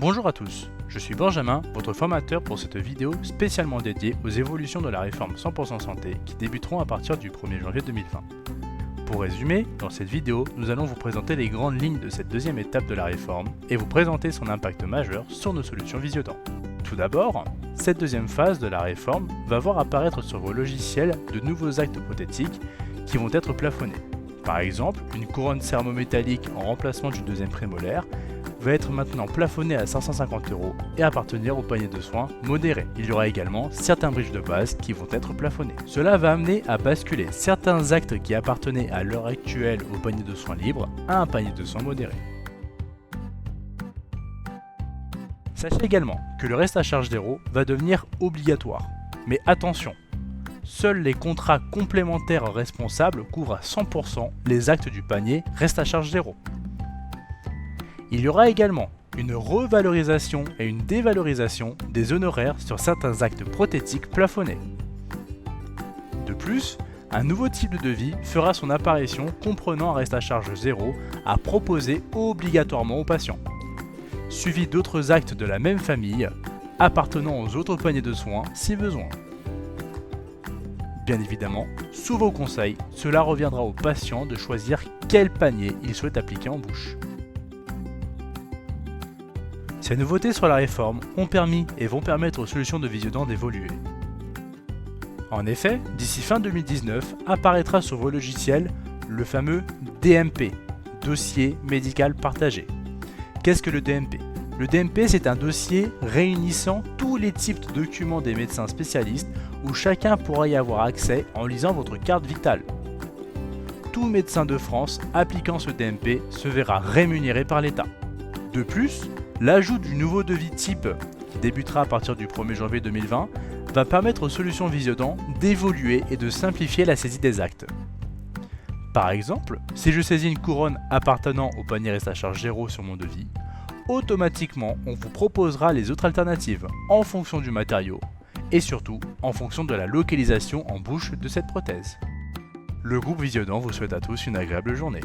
Bonjour à tous, je suis Benjamin, votre formateur pour cette vidéo spécialement dédiée aux évolutions de la réforme 100% santé qui débuteront à partir du 1er janvier 2020. Pour résumer, dans cette vidéo, nous allons vous présenter les grandes lignes de cette deuxième étape de la réforme et vous présenter son impact majeur sur nos solutions Visiodent. Tout d'abord, cette deuxième phase de la réforme va voir apparaître sur vos logiciels de nouveaux actes prothétiques qui vont être plafonnés. Par exemple, une couronne céramo-métallique en remplacement du deuxième prémolaire va être maintenant plafonnée à 550 € et appartenir au panier de soins modéré. Il y aura également certains bridges de base qui vont être plafonnés. Cela va amener à basculer certains actes qui appartenaient à l'heure actuelle au panier de soins libre à un panier de soins modéré. Sachez également que le reste à charge zéro va devenir obligatoire. Mais attention, seuls les contrats complémentaires responsables couvrent à 100% les actes du panier reste à charge zéro. Il y aura également une revalorisation et une dévalorisation des honoraires sur certains actes prothétiques plafonnés. De plus, un nouveau type de devis fera son apparition comprenant un reste à charge zéro à proposer obligatoirement aux patients, suivi d'autres actes de la même famille appartenant aux autres paniers de soins si besoin. Bien évidemment, sous vos conseils, cela reviendra au patient de choisir quel panier il souhaite appliquer en bouche. Ces nouveautés sur la réforme ont permis et vont permettre aux solutions de Visiodent d'évoluer. En effet, d'ici fin 2019, apparaîtra sur vos logiciels le fameux DMP, Dossier Médical Partagé. Qu'est-ce que le DMP ? Le DMP, c'est un dossier réunissant tous les types de documents des médecins spécialistes où chacun pourra y avoir accès en lisant votre carte vitale. Tout médecin de France appliquant ce DMP se verra rémunéré par l'État. De plus, l'ajout du nouveau devis type, qui débutera à partir du 1er janvier 2020, va permettre aux solutions Visiodent d'évoluer et de simplifier la saisie des actes. Par exemple, si je saisis une couronne appartenant au panier reste à charge zéro sur mon devis, automatiquement on vous proposera les autres alternatives en fonction du matériau et surtout en fonction de la localisation en bouche de cette prothèse. Le groupe Visiodent vous souhaite à tous une agréable journée.